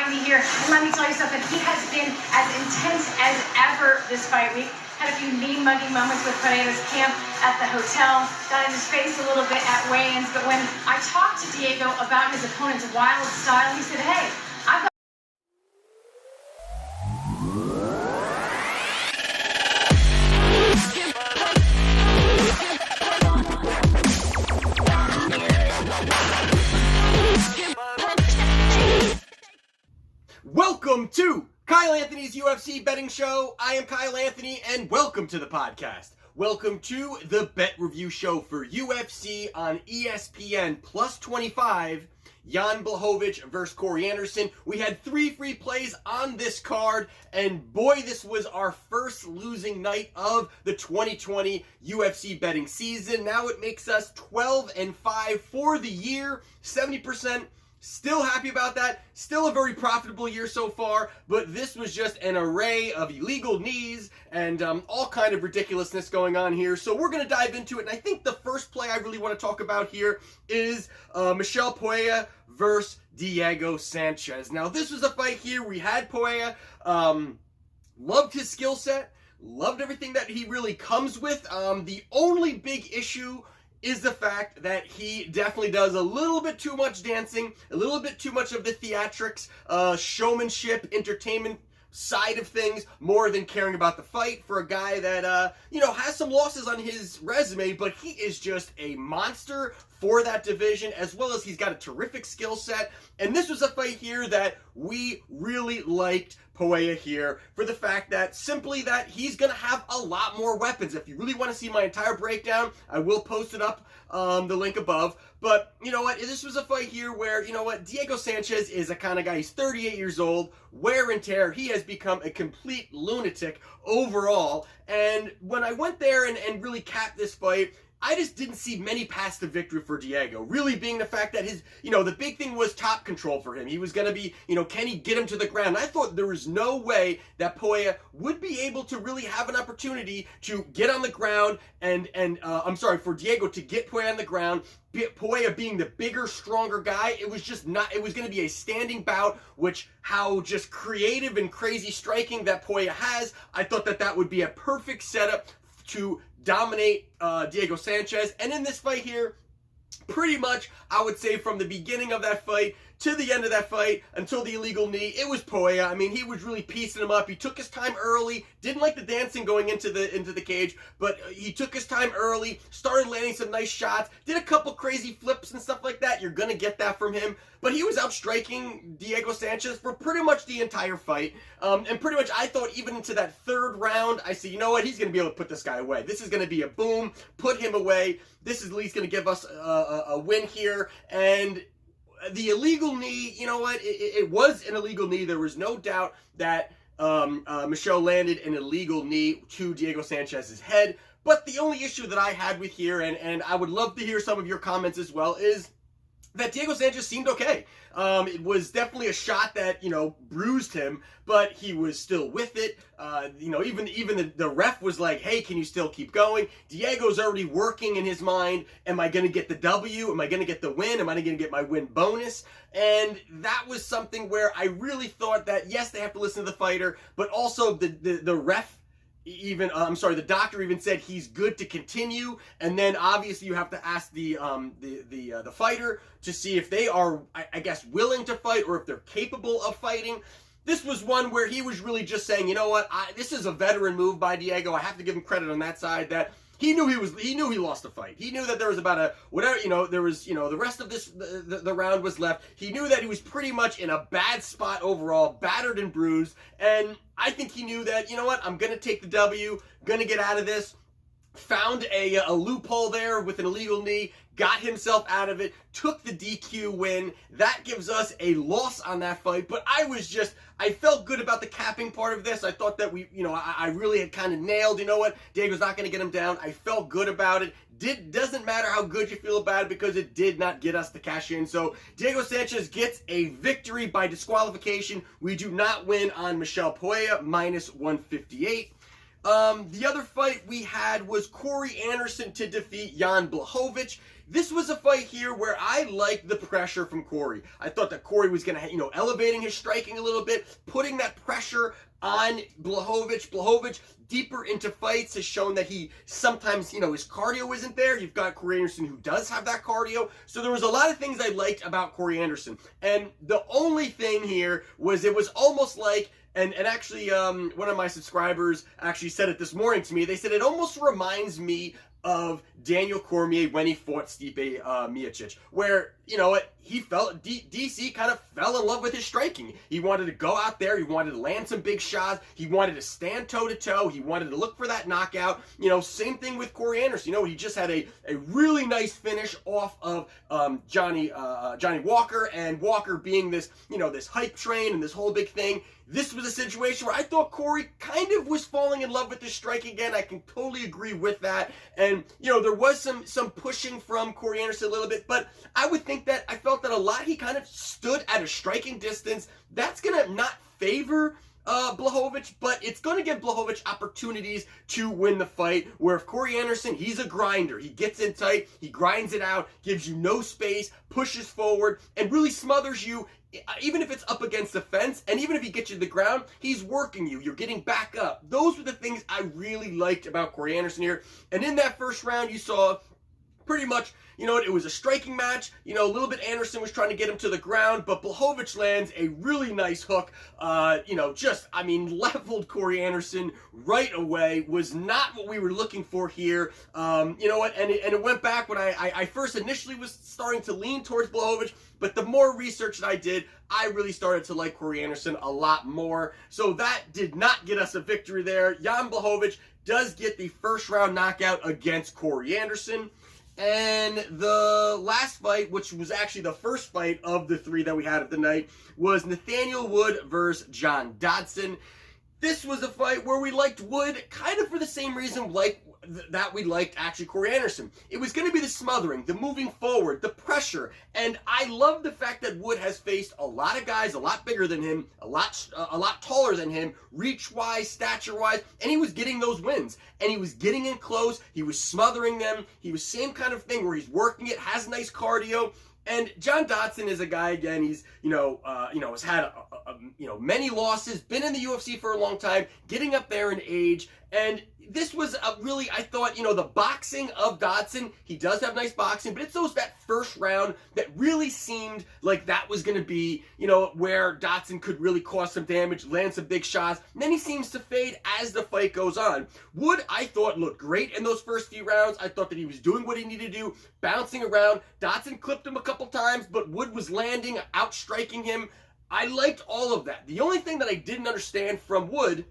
join me here. And let me tell you something, he has been as intense as ever this fight week. Had a few knee-mugging moments with Pereira's camp at the hotel. Got in his face a little bit at weigh-ins. But when I talked to Diego about his opponent's wild style, he said, hey, I've got... Welcome to Kyle Anthony's UFC betting show. I am Kyle Anthony, and welcome to the podcast. Welcome to the bet review show for UFC on ESPN plus 25. Jan Blachowicz versus Cory Anderson. We had 3 free plays on this card, and boy, this was our first losing night of the 2020 UFC betting season. Now it makes us 12-5 for the year, 70%. Still happy about that. Still a very profitable year so far, but this was just an array of illegal knees and all kind of ridiculousness going on here. So we're going to dive into it, and I think the first play I really want to talk about here is Michel Pereira versus Diego Sanchez. Now, this was a fight here. We had Pereira. Loved his skill set. Loved everything that he really comes with. The only big issue is the fact that he definitely does a little bit too much dancing, a little bit too much of the theatrics, showmanship, entertainment side of things, more than caring about the fight for a guy that, has some losses on his resume, but he is just a monster for that division, as well as he's got a terrific skill set. And this was a fight here that we really liked Pereira here for the fact that simply that he's going to have a lot more weapons. If you really want to see my entire breakdown, I will post it up, the link above. But you know what? This was a fight here where, Diego Sanchez is a kind of guy. He's 38 years old, wear and tear. He has become a complete lunatic overall. And when I went there and really capped this fight, I just didn't see many paths to victory for Diego. Really being the fact that his, the big thing was top control for him. He was going to be, can he get him to the ground? I thought there was no way that Pereira would be able to really have an opportunity to get on the ground for Diego to get Pereira on the ground. Pereira being the bigger, stronger guy, it was going to be a standing bout, which how just creative and crazy striking that Pereira has, I thought that would be a perfect setup to dominate Diego Sanchez. And in this fight here, pretty much, I would say from the beginning of that fight to the end of that fight, until the illegal knee, it was Pereira. I mean, he was really piecing him up. He took his time early, didn't like the dancing going into the cage, but he took his time early, started landing some nice shots, did a couple crazy flips and stuff like that. You're going to get that from him. But he was outstriking Diego Sanchez for pretty much the entire fight. And pretty much I thought even into that third round, I said, you know what, he's going to be able to put this guy away. This is going to be a boom, put him away. This is at least going to give us a win here. And the illegal knee, you know what, it was an illegal knee. There was no doubt that Michel landed an illegal knee to Diego Sanchez's head. But the only issue that I had with here, and I would love to hear some of your comments as well, is that Diego Sanchez seemed okay. It was definitely a shot that, bruised him, but he was still with it. Even the ref was like, hey, can you still keep going? Diego's already working in his mind. Am I going to get the W? Am I going to get the win? Am I going to get my win bonus? And that was something where I really thought that, yes, they have to listen to the fighter, but also the ref, the doctor even said he's good to continue, and then obviously you have to ask the fighter to see if they are, I guess, willing to fight or if they're capable of fighting. This was one where he was really just saying, you know what, this is a veteran move by Diego. I have to give him credit on that side that he knew he lost the fight. He knew that there was about the rest of the round was left. He knew that he was pretty much in a bad spot overall, battered and bruised. And I think he knew that, you know what, I'm going to take the W, going to get out of this. Found a loophole there with an illegal knee, got himself out of it, took the DQ win. That gives us a loss on that fight. But I felt good about the capping part of this. I thought that I really had kind of nailed, you know what, Diego's not going to get him down. I felt good about it. Doesn't matter how good you feel about it because it did not get us the cash in. So Diego Sanchez gets a victory by disqualification. We do not win on Michel Pereira, minus 158. The other fight we had was Cory Anderson to defeat Jan Blachowicz. This was a fight here where I liked the pressure from Cory. I thought that Cory was going to, elevating his striking a little bit, putting that pressure on Blachowicz. Blachowicz, deeper into fights, has shown that he sometimes, his cardio isn't there. You've got Cory Anderson who does have that cardio. So there was a lot of things I liked about Cory Anderson. And the only thing here was it was almost like, and actually one of my subscribers actually said it this morning to me. They said it almost reminds me of Daniel Cormier when he fought Stipe Miocic, where, he felt, DC kind of fell in love with his striking. He wanted to go out there, he wanted to land some big shots, he wanted to stand toe-to-toe, he wanted to look for that knockout. Same thing with Cory Anderson. He just had a really nice finish off of Johnny Walker, and Walker being this, this hype train and this whole big thing. This was a situation where I thought Cory kind of was falling in love with his strike again. I can totally agree with that. And, there was some pushing from Cory Anderson a little bit, but I would think that I felt that a lot he kind of stood at a striking distance. That's going to not favor Blachowicz, but it's going to give Blachowicz opportunities to win the fight, where if Cory Anderson, he's a grinder. He gets in tight, he grinds it out, gives you no space, pushes forward, and really smothers you. Even if it's up against the fence, and even if he gets you to the ground, he's working you. You're getting back up. Those were the things I really liked about Cory Anderson here. And in that first round, you saw pretty much, it was a striking match. A little bit Anderson was trying to get him to the ground, but Blachowicz lands a really nice hook. Leveled Cory Anderson right away. Was not what we were looking for here. And it went back when I first initially was starting to lean towards Blachowicz, but the more research that I did, I really started to like Cory Anderson a lot more. So that did not get us a victory there. Jan Blachowicz does get the first round knockout against Cory Anderson. And the last fight, which was actually the first fight of the three that we had of the night, was Nathaniel Wood versus John Dodson. This was a fight where we liked Wood kind of for the same reason that we liked actually Cory Anderson. It was going to be the smothering, the moving forward, the pressure. And I love the fact that Wood has faced a lot of guys a lot bigger than him, a lot taller than him, reach-wise, stature-wise, and he was getting those wins. And he was getting in close, he was smothering them, he was same kind of thing where he's working it, has nice cardio. And John Dodson is a guy, again, he's, has had, many losses, been in the UFC for a long time, getting up there in age, and this was I thought, the boxing of Dodson, he does have nice boxing, but it's that first round that really seemed like that was going to be, where Dodson could really cause some damage, land some big shots, and then he seems to fade as the fight goes on. Wood, I thought, looked great in those first few rounds. I thought that he was doing what he needed to do, bouncing around. Dodson clipped him a couple times, but Wood was landing, outstriking him. I liked all of that. The only thing that I didn't understand from Wood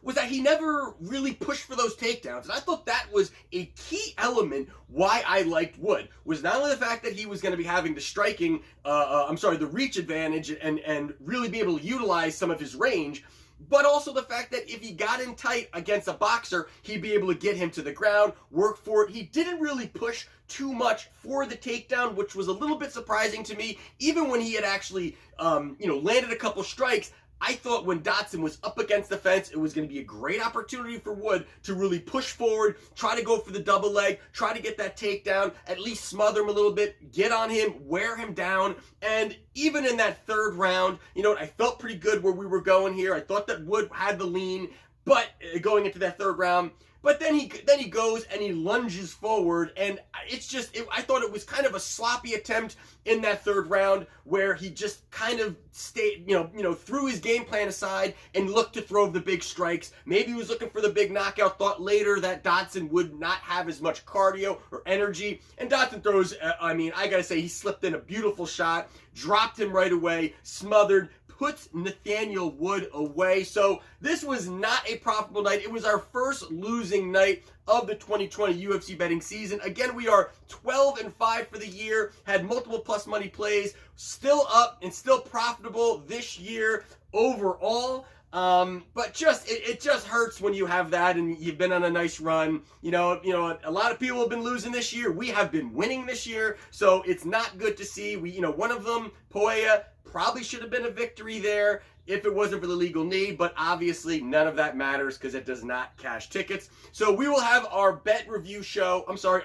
was that he never really pushed for those takedowns. And I thought that was a key element why I liked Wood, was not only the fact that he was going to be having the striking, the reach advantage and really be able to utilize some of his range, but also the fact that if he got in tight against a boxer, he'd be able to get him to the ground, work for it. He didn't really push too much for the takedown, which was a little bit surprising to me. Even when he had actually, landed a couple strikes, I thought when Dodson was up against the fence, it was going to be a great opportunity for Wood to really push forward, try to go for the double leg, try to get that takedown, at least smother him a little bit, get on him, wear him down. And even in that third round, I felt pretty good where we were going here. I thought that Wood had the lean, but going into that third round, but then he goes and he lunges forward, and I thought it was kind of a sloppy attempt in that third round where he just kind of stayed, threw his game plan aside and looked to throw the big strikes. Maybe he was looking for the big knockout, thought later that Dodson would not have as much cardio or energy, and Dodson throws, I gotta say, he slipped in a beautiful shot, dropped him right away, smothered, puts Nathaniel Wood away. So this was not a profitable night. It was our first losing night of the 2020 UFC betting season. Again, we are 12-5 for the year, had multiple plus money plays, still up and still profitable this year overall. But it just hurts when you have that and you've been on a nice run. You know, a lot of people have been losing this year. We have been winning this year, so it's not good to see. One of them, Poya, probably should have been a victory there if it wasn't for the legal knee, but obviously none of that matters because it does not cash tickets. So we will have our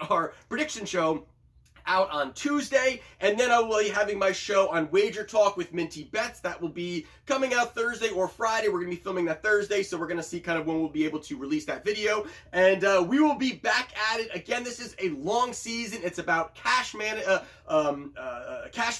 our prediction show out on Tuesday, and then I will be having my show on Wagertalk with Minty Bets. That will be coming out Thursday or Friday. We're going to be filming that Thursday, so we're going to see kind of when we'll be able to release that video, and we will be back at it again. This is a long season. It's about cash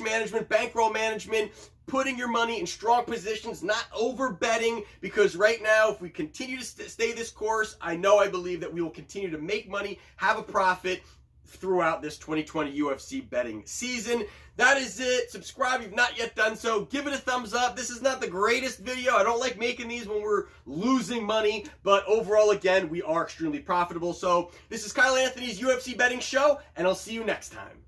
management, bankroll management, putting your money in strong positions, not over betting, because right now, if we continue to stay this course, I believe that we will continue to make money, have a profit throughout this 2020 UFC betting season. That is it. Subscribe if you've not yet done so. Give it a thumbs up. This is not the greatest video. I don't like making these when we're losing money, but overall, again, we are extremely profitable. So this is Kyle Anthony's UFC betting show, and I'll see you next time.